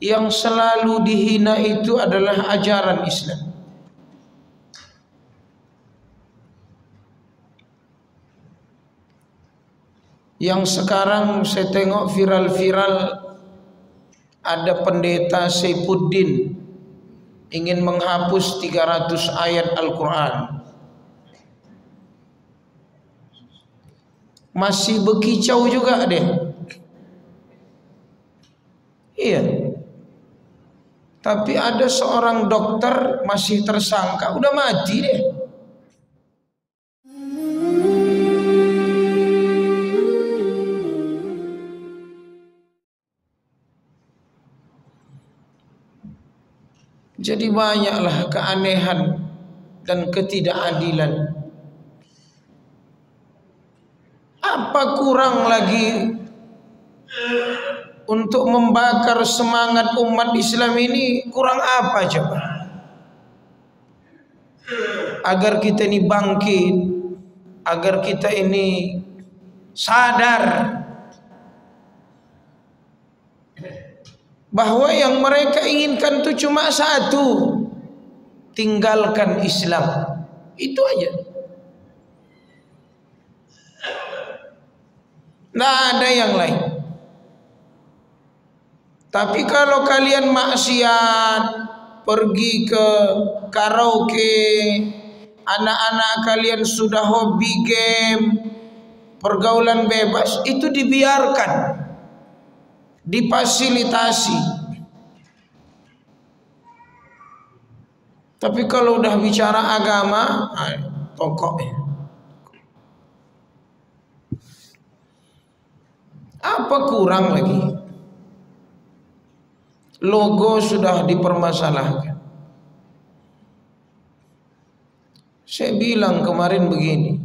yang selalu dihina itu adalah ajaran Islam. Yang sekarang saya tengok viral-viral, ada pendeta Saifuddin ingin menghapus 300 ayat Al-Quran. Masih berkicau juga dia. Iya. Tapi ada seorang dokter masih tersangka, udah mati deh. Jadi banyaklah keanehan dan ketidakadilan. Apa kurang lagi untuk membakar semangat umat Islam ini? Kurang apa coba? Agar kita ini bangkit, agar kita ini sadar bahwa yang mereka inginkan itu cuma satu, tinggalkan Islam. Itu aja. Tidak ada yang lain. Tapi kalau kalian maksiat, pergi ke karaoke, anak-anak kalian sudah hobi game, pergaulan bebas, itu dibiarkan, difasilitasi. Tapi kalau udah bicara agama, pokoknya apa kurang lagi? Logo sudah dipermasalahkan. Saya bilang kemarin begini,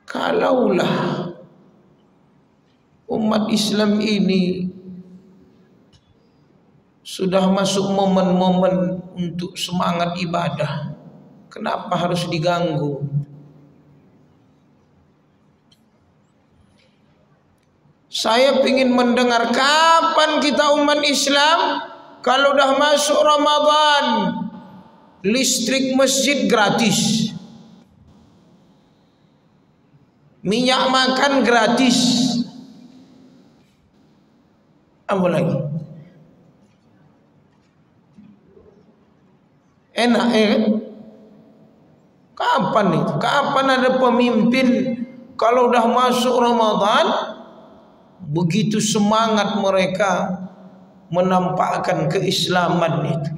kalaulah umat Islam ini sudah masuk momen-momen untuk semangat ibadah, kenapa harus diganggu? Saya ingin mendengar kapan kita umat Islam kalau dah masuk Ramadan listrik masjid gratis, minyak makan gratis, apa lagi? Enak kapan itu? Kapan ada pemimpin kalau dah masuk Ramadan begitu semangat mereka menampakkan keislaman itu?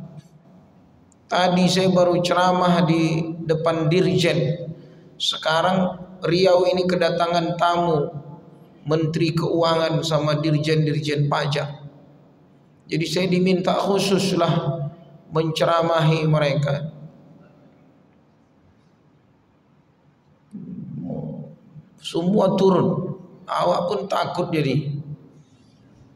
Tadi saya baru ceramah di depan Dirjen. Sekarang Riau ini kedatangan tamu Menteri Keuangan sama Dirjen-Dirjen Pajak. Jadi saya diminta khususlah menceramahi mereka. Semua turun, awak pun takut jadi.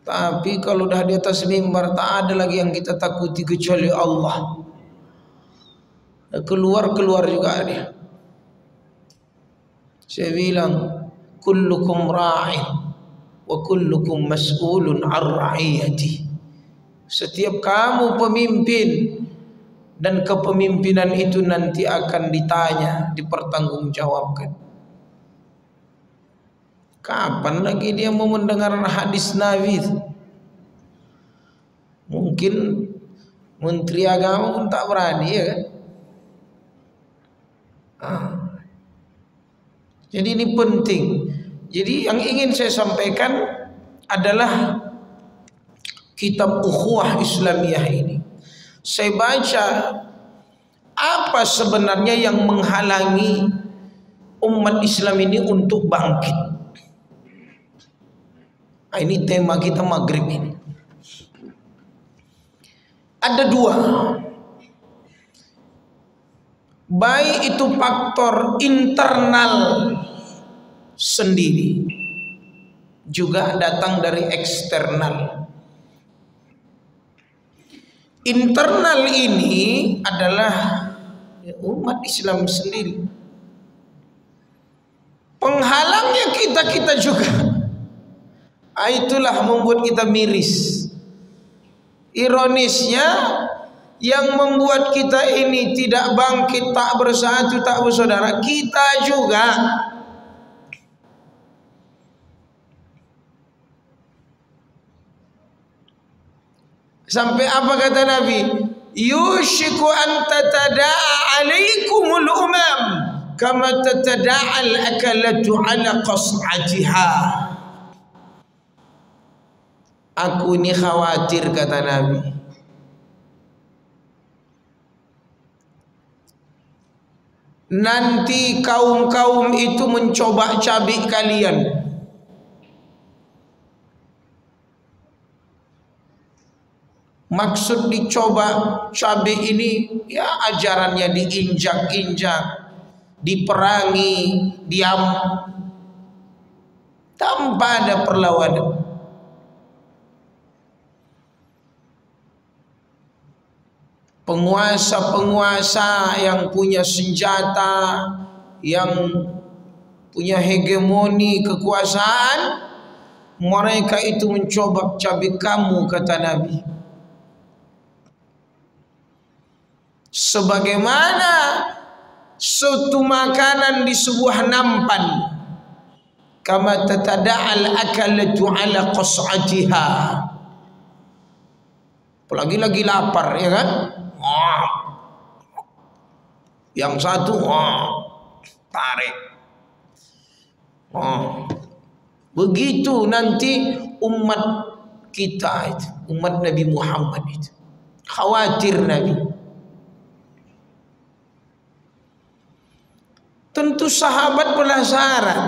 Tapi kalau dah di atas mimbar, tak ada lagi yang kita takuti kecuali Allah. Keluar juga dia. Saya bilang, kullukum ra'in wa kullukum mas'ulun 'an ra'iyati. Setiap kamu pemimpin, dan kepemimpinan itu nanti akan ditanya, dipertanggungjawabkan. Kapan lagi dia mau mendengar hadis Nabi? Mungkin Menteri Agama pun tak berani, ya kan? Jadi ini penting. Jadi yang ingin saya sampaikan adalah kitab Ukhuwah Islamiyah ini. Saya baca apa sebenarnya yang menghalangi umat Islam ini untuk bangkit. Ini tema kita maghrib ini. Ada dua. Baik itu faktor internal sendiri, juga datang dari eksternal. Internal ini adalah umat Islam sendiri. Penghalangnya kita juga. Itulah membuat kita miris. Ironisnya, yang membuat kita ini tidak bangkit, tak bersatu, tak bersaudara, kita juga. Sampai apa kata Nabi? Yushiku an tatada'a alaikumul umam kama tatada'al akalatu ala qas'atiha. Aku ini khawatir, kata Nabi, nanti kaum-kaum itu mencoba cabik kalian. Maksud dicoba cabik ini, ya ajarannya diinjak-injak, diperangi, diam, tanpa ada perlawanan. Penguasa-penguasa yang punya senjata, yang punya hegemoni kekuasaan, mereka itu mencoba cabik kamu, kata Nabi. Sebagaimana suatu makanan di sebuah nampan, kama tatada'al akalatu ala qas'atiha. Apalagi lagi lapar, ya kan? Yang satu tarik. Begitu nanti umat kita itu, umat Nabi Muhammad itu, khawatir Nabi. Tentu sahabat penasaran.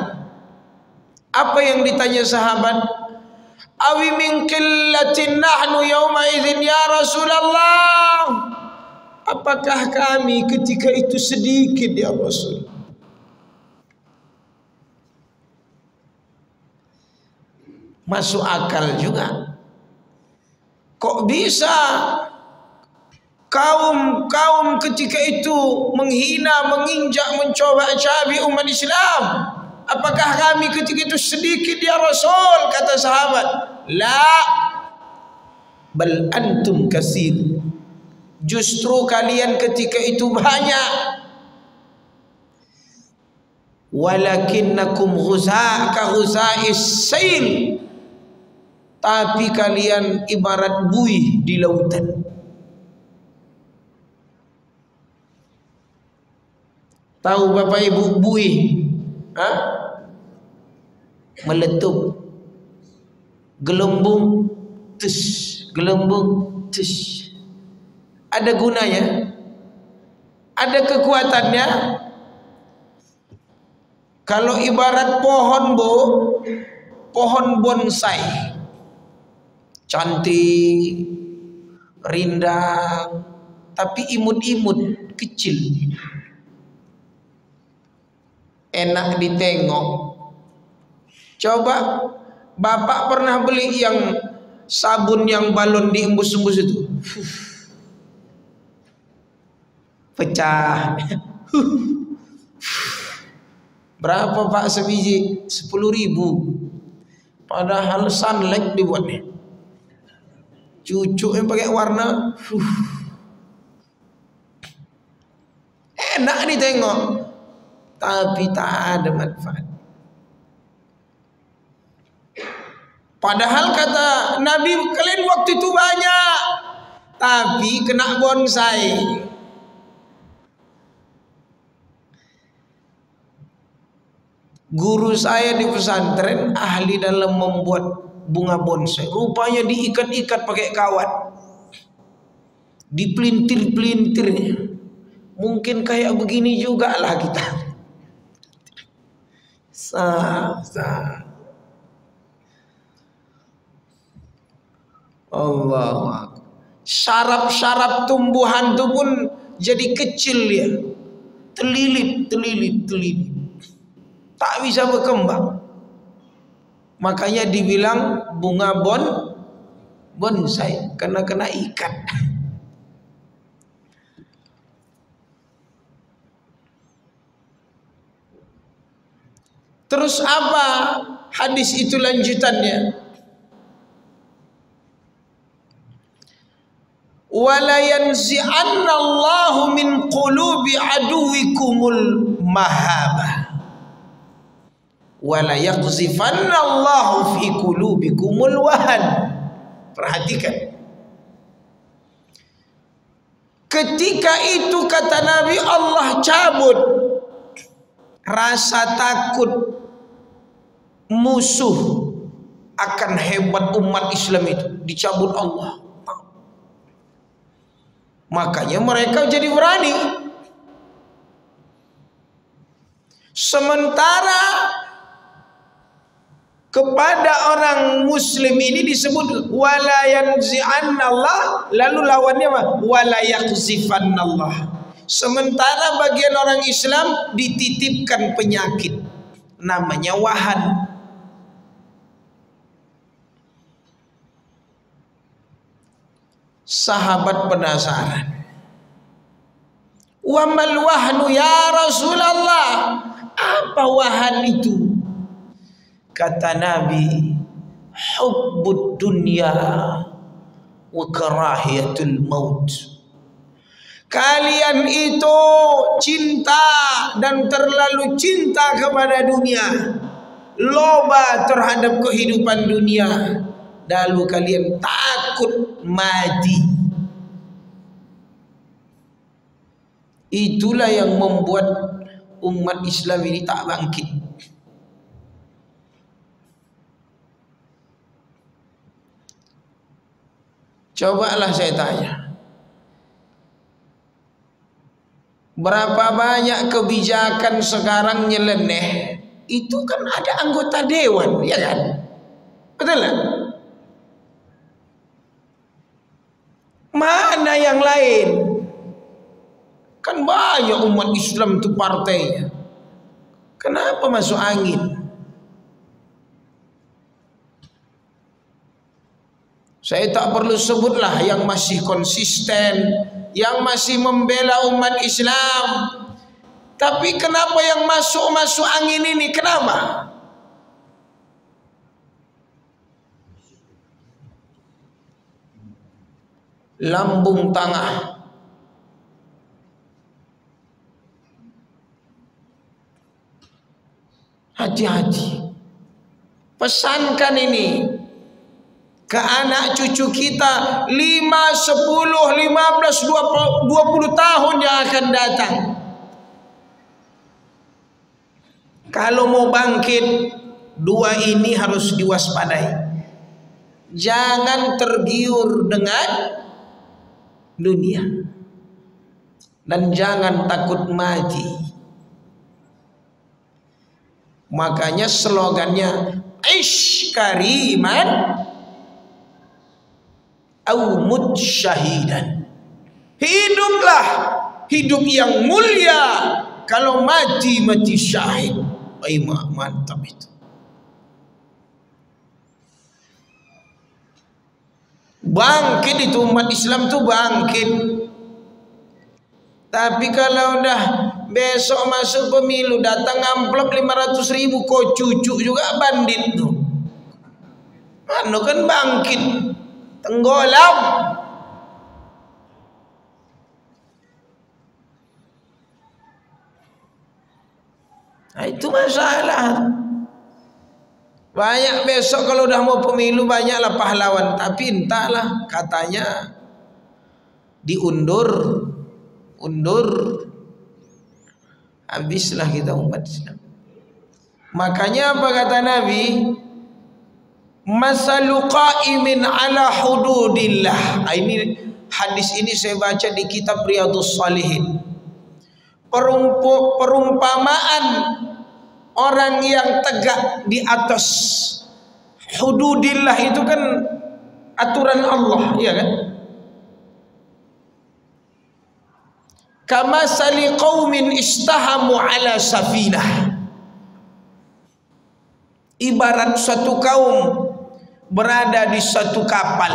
Apa yang ditanya sahabat? Awi min qillatin nahnu yawma idzin ya Rasulullah. Apakah kami ketika itu sedikit, ya Rasul? Masuk akal juga. Kok bisa kaum ketika itu menghina, menginjak, mencoba cabik umat Islam? Apakah kami ketika itu sedikit, ya Rasul? Kata sahabat, la, bal antum kasir. Justru kalian ketika itu banyak. Walakinnakum ghuzaa ka ghuzaa'is sail. Tapi kalian ibarat buih di lautan. Tahu Bapak Ibu buih? Meletup, gelembung, gelembung, ada gunanya, ada kekuatannya. Kalau ibarat pohon pohon bonsai, cantik, rindang, tapi imut-imut, kecil, enak ditengok. Coba Bapak pernah beli yang sabun yang balon diembus-embus itu? Pecah. Berapa Pak sebiji? 10.000. Padahal sunlight dibuatnya. Cucuk yang pakai warna. Enak ditengok, tapi tak ada manfaat. Padahal kata Nabi, kalian waktu itu banyak, tapi kena bonsai. Guru saya di pesantren ahli dalam membuat bunga bonsai. Rupanya diikat-ikat pakai kawat, dipelintir-pelintirnya. Mungkin kayak begini juga lah kita. Allah. Syaraf-syaraf tumbuhan itu pun jadi kecil ya. Telilit. Tak bisa berkembang. Makanya dibilang bunga bonsai karena kena ikat. Terus apa hadis itu lanjutannya? wala yanzi'anna Allahu min qulubi aduwikumul mahabah wala yaqzifanna Allahu fi qulubikumul wahan. Perhatikan, ketika itu kata Nabi, Allah cabut rasa takut musuh akan hebat umat Islam itu, dicabut Allah. Makanya mereka jadi berani. Sementara kepada orang muslim ini disebut wala yanzi'annallah, lalu lawannya apa? Wala yaqzifannallah. Sementara bagian orang Islam dititipkan penyakit namanya wahan. Sahabat penasaran, wa mal wahnu ya Rasulullah, apa wahan itu? Kata Nabi, hubbud dunya wa karahiyatul maut. Kalian itu cinta dan terlalu cinta kepada dunia, loba terhadap kehidupan dunia, lalu kalian takut mati. Itulah yang membuat umat Islam ini tak bangkit. Cobalah saya tanya, berapa banyak kebijakan sekarang nyeleneh? Itu kan ada anggota dewan, ya kan? Betul kan? Mana yang lain? Kan banyak umat Islam itu partainya. Kenapa masuk angin? Saya tak perlu sebutlah yang masih konsisten, yang masih membela umat Islam. Tapi kenapa yang masuk angin ini? Kenapa? Lambung tengah. Hati-hati. Pesankan ini ke anak cucu kita 5, 10, 15, 20 tahun yang akan datang. Kalau mau bangkit, dua ini harus diwaspadai. Jangan tergiur dengan dunia dan jangan takut mati. Makanya slogannya ish kariman au mut syahidan. Hiduplah hidup yang mulia, kalau mati syahid. Mantap itu. Bangkit itu umat Islam tuh bangkit. Tapi kalau udah besok masuk pemilu datang amplop 500.000 kok cucu juga bandit tuh. Anu kan bangkit, tenggelam. Nah, itu masalah. Banyak besok kalau udah mau pemilu banyaklah pahlawan, tapi entahlah katanya diundur. Habislah kita umat Islam. Makanya apa kata Nabi? Masalu qa'imin ala hududillah. Ini hadis ini saya baca di kitab Riyadhus Shalihin. Perumpamaan orang yang tegak di atas hududillah itu kan aturan Allah, ya kan? Kama sali qaumin istahamu ala safinah. Ibarat suatu kaum berada di suatu kapal.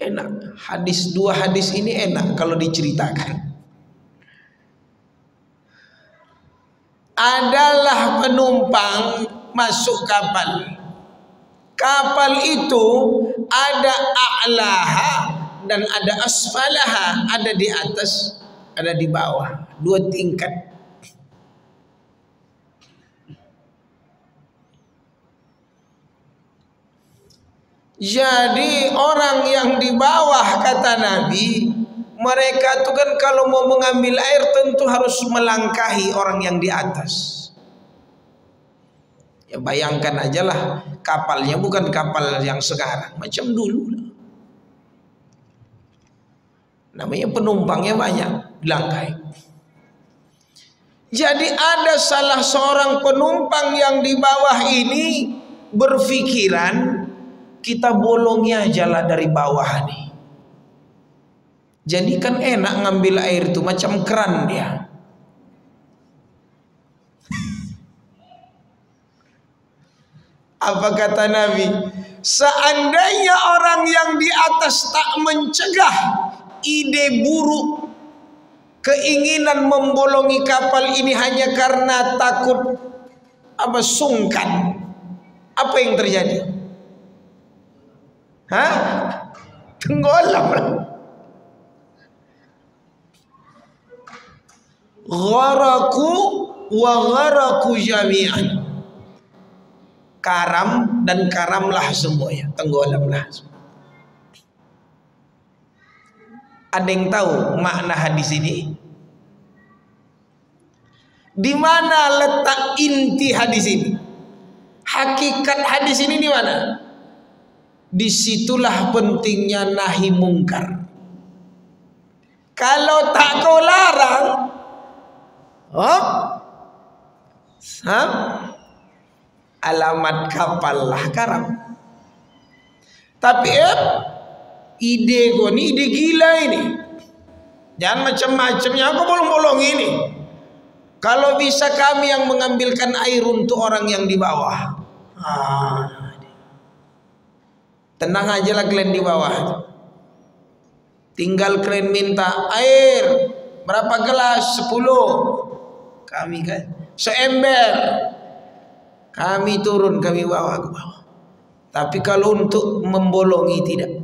Enak. Dua hadis ini enak kalau diceritakan. Adalah penumpang masuk kapal. Kapal itu ada a'laha dan ada asfalaha, ada di atas, ada di bawah, 2 tingkat. Jadi orang yang di bawah, kata Nabi, mereka itu kan kalau mau mengambil air tentu harus melangkahi orang yang di atas. Ya bayangkan aja lah, kapalnya bukan kapal yang sekarang, macam dulu lah. Namanya penumpangnya banyak, dilangkahi. Jadi ada salah seorang penumpang yang di bawah ini berpikiran, kita bolongi aja lah dari bawah nih. Jadi kan enak ngambil air itu, macam keran dia. Apa kata Nabi? Seandainya orang yang di atas tak mencegah ide buruk, keinginan membolongi kapal ini hanya karena takut sungkan, apa yang terjadi? Tenggelam. Gharaku wa gharaku jami'an. Karam dan karamlah semuanya, tenggelamlah. Ada yang tahu makna hadis ini? Di mana letak inti hadis ini? Hakikat hadis ini di mana? Disitulah pentingnya nahi mungkar. Kalau tak kau larang, alamat kapal lah karam. Tapi ide kau ni ide gila ini. Jangan macam-macamnya, aku bolong-bolong ini. Kalau bisa kami yang mengambilkan air untuk orang yang di bawah. Tenang aja lah kalian di bawah. Tinggal kalian minta air berapa gelas? 10. Kami kan seember. Kami turun, kami bawa ke bawah. Tapi kalau untuk membolongi tidak.